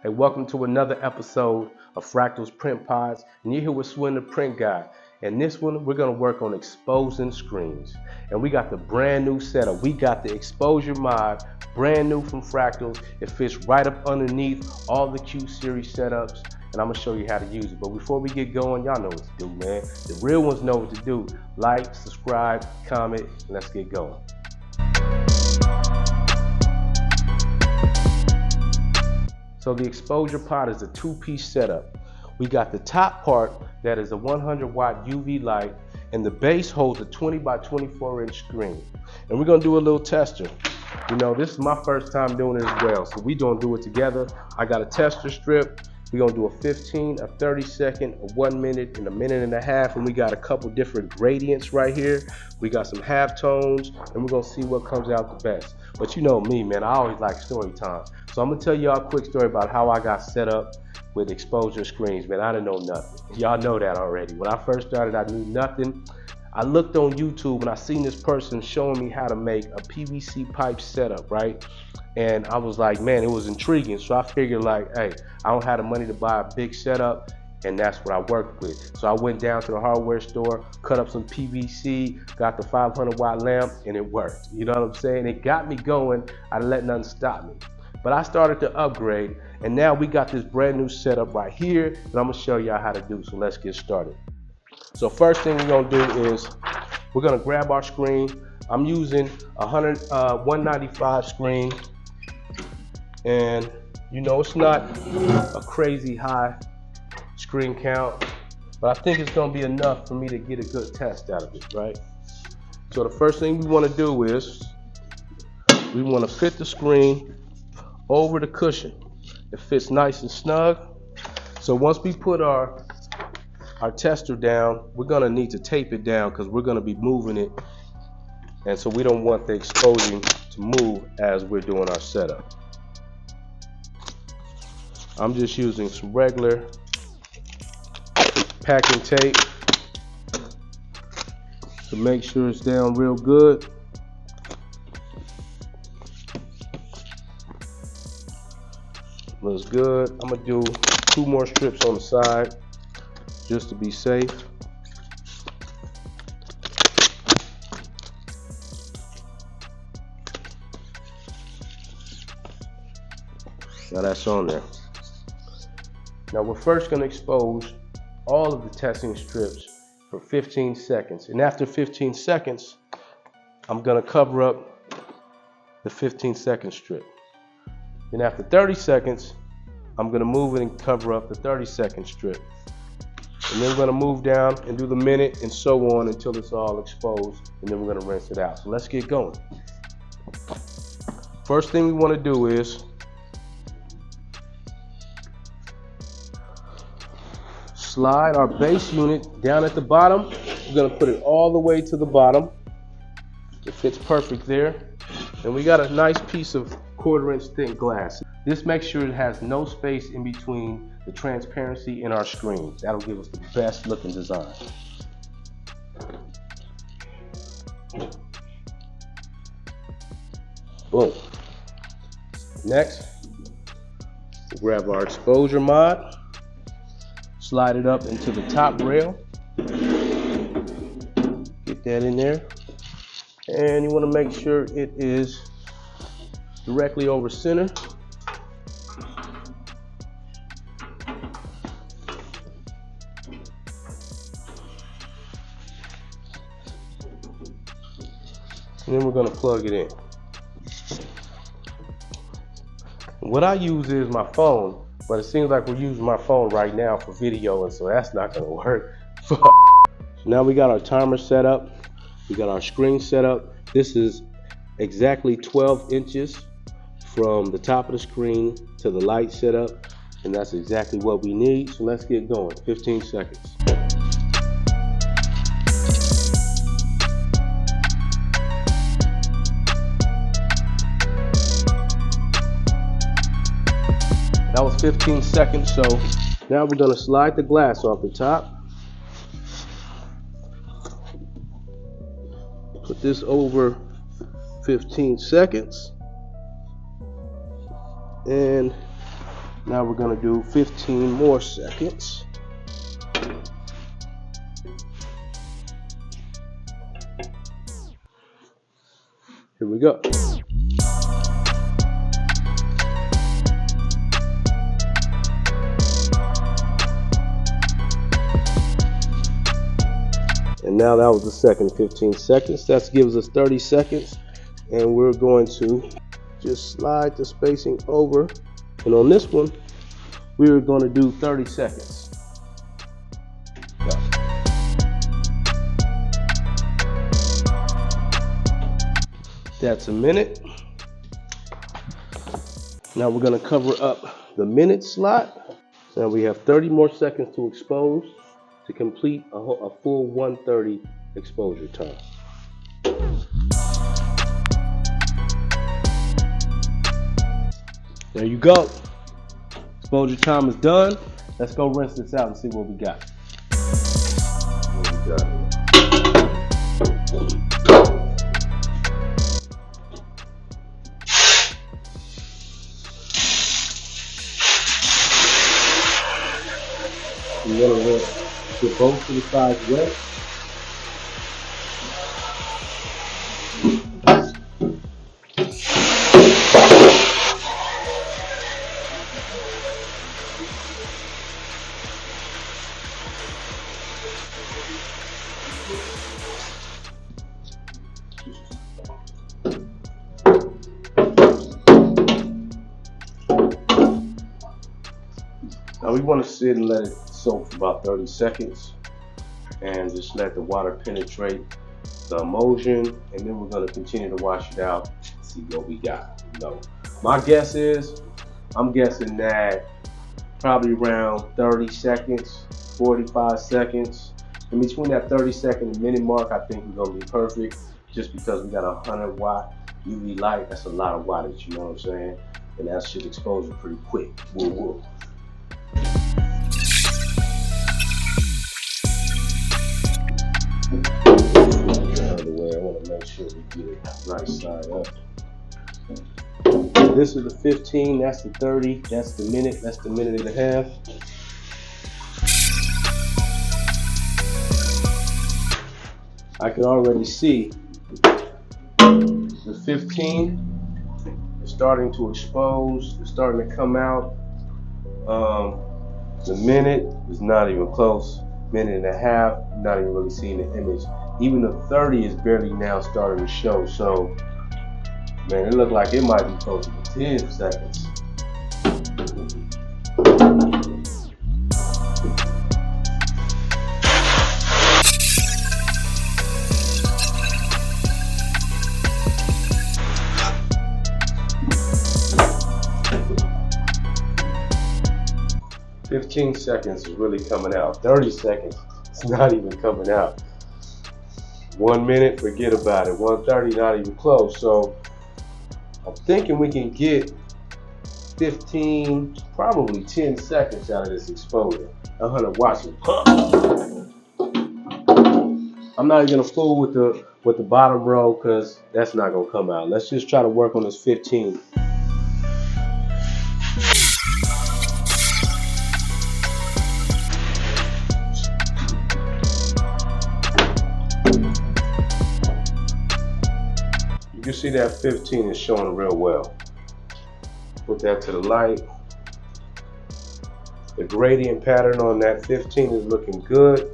Hey, welcome to another episode of Fractal's Print Pods, and you're here with Swin Da Print God. And this one, we're gonna work on exposing screens. And we got the brand new setup. We got the Xposure Mod, brand new from Fractals. It fits right up underneath all the Q series setups, and I'm gonna show you how to use it. But before we get going, y'all know what to do, man. The real ones know what to do. Like, subscribe, comment, and let's get going. So the Xposure Pod is a two-piece setup. We got the top part that is a 100-watt UV light, and the base holds a 20 by 24-inch screen. And we're gonna do a little tester. You know, this is my first time doing it as well, so we're gonna do it together. I got a tester strip. We're gonna do a 15, a 30 second, a 1 minute, and a minute and a half, and we got a couple different gradients right here. We got some half tones, and we're gonna see what comes out the best. But you know me, man, I always like story time. So I'm gonna tell y'all a quick story about how I got set up with Xposure screens, man. I didn't know nothing. Y'all know that already. When I first started, I knew nothing. I looked on YouTube and I seen this person showing me how to make a PVC pipe setup, right? And I was like, man, it was intriguing. So I figured like, hey, I don't have the money to buy a big setup, and that's what I worked with. So I went down to the hardware store, cut up some PVC, got the 500-watt lamp, and it worked. You know what I'm saying? It got me going. I didn't let nothing stop me. But I started to upgrade, and now we got this brand new setup right here that I'm gonna show y'all how to do. So let's get started. So first thing we're gonna do is we're gonna grab our screen. I'm using a 195 screen, and you know it's not a crazy high screen count, but I think it's gonna be enough for me to get a good test out of it, right? So the first thing we wanna do is we wanna fit the screen over the cushion. It fits nice and snug. So once we put our tester down, we're gonna need to tape it down because we're gonna be moving it, and so we don't want the exposing to move as we're doing our setup. I'm just using some regular packing tape to make sure it's down real good. Looks good. I'm gonna do 2 more strips on the side just to be safe. Now that's on there. Now we're first gonna expose all of the testing strips for 15 seconds. And after 15 seconds, I'm gonna cover up the 15-second strip. Then after 30 seconds, I'm gonna move it and cover up the 30-second strip. And then we're gonna move down and do the minute and so on until it's all exposed, and then we're gonna rinse it out. So let's get going. First thing we wanna do is slide our base unit down at the bottom. We're gonna put it all the way to the bottom. It fits perfect there. And we got a nice piece of 1/4-inch thick glass. This makes sure it has no space in between the transparency in our screen. That'll give us the best looking design. Boom. Next, we'll grab our Xposure Mod, slide it up into the top rail, get that in there, and you want to make sure it is directly over center. And then we're going to plug it in. What I use is my phone, but it seems like we're using my phone right now for video, and so that's not going to work. So now we got our timer set up. We got our screen set up. This is exactly 12 inches from the top of the screen to the light setup, and that's exactly what we need. So let's get going. 15 seconds. That was 15 seconds, so now we're gonna slide the glass off the top. Put this over 15 seconds. And Now we're gonna do 15 more seconds. Here we go. And now that was the second 15 seconds. That gives us 30 seconds. And we're going to just slide the spacing over. And on this one, we're going to do 30 seconds. Go. That's a minute. Now we're going to cover up the minute slot. Now we have 30 more seconds to expose to complete a full 130 exposure time. There you go. Exposure time is done. Let's go rinse this out and see what we got. You want to get both of the sides wet. Now we want to sit and let it soak for about 30 seconds and just let the water penetrate the emulsion, and then we're going to continue to wash it out and see what we got. My guess is, I'm guessing that probably around 30 seconds, 45 seconds. In between that 30-second and minute mark, I think we're going to be perfect, just because we got a 100 watt UV light. That's a lot of wattage, you know what I'm saying? And that should expose it pretty quick. Woo woo. I want to make sure we get it right side up. This is the 15, that's the 30, that's the minute, that's the minute and a half. I can already see the 15 is starting to expose, it's starting to come out. The minute is not even close. Minute and a half, not even really seeing the image. Even the 30 is barely now starting to show. So, man, it looked like it might be close to 10 seconds. "15 seconds is really coming out. 30 seconds, it's not even coming out. 1 minute, forget about it. 130, not even close." So I'm thinking we can get 15, probably 10 seconds out of this exposure. 100 watts. I'm not even gonna fool with the bottom row, because that's not gonna come out. Let's just try to work on this 15. You see that 15 is showing real well. Put that to the light. The gradient pattern on that 15 is looking good.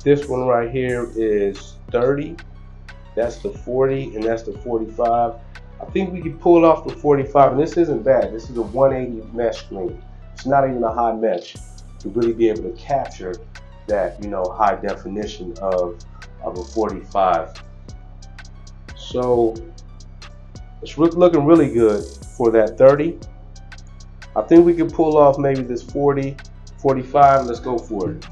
This one right here is 30. That's the 40, and that's the 45. I think we can pull off the 45, and this isn't bad. This is a 180 mesh screen. It's not even a high mesh to really be able to capture that, high definition of a 45. So it's looking really good for that 30. I think we can pull off maybe this 40, 45. Let's go for it.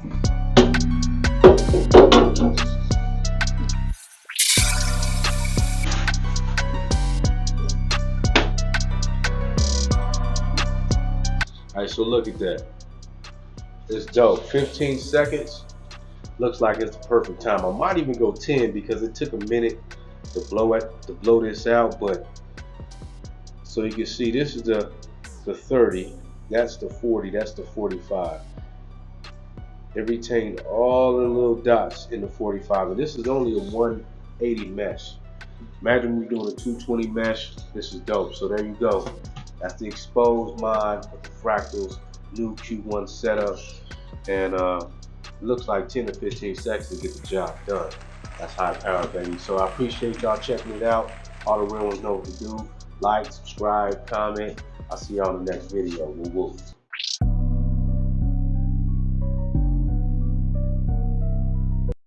All right, so look at that. It's dope. 15 seconds. Looks like it's the perfect time. I might even go 10 because it took a minute to blow this out, but so you can see this is the 30. That's the 40, that's the 45. It retained all the little dots in the 45, and this is only a 180 mesh. Imagine we doing a 220 mesh. This is dope. So there you go. That's the Xposure Mod with the fractals, new Q1 setup, and looks like 10 to 15 seconds to get the job done. That's high power, baby. So I appreciate y'all checking it out. All the real ones know what to do. Like, subscribe, comment. I'll see y'all in the next video. Woo woo.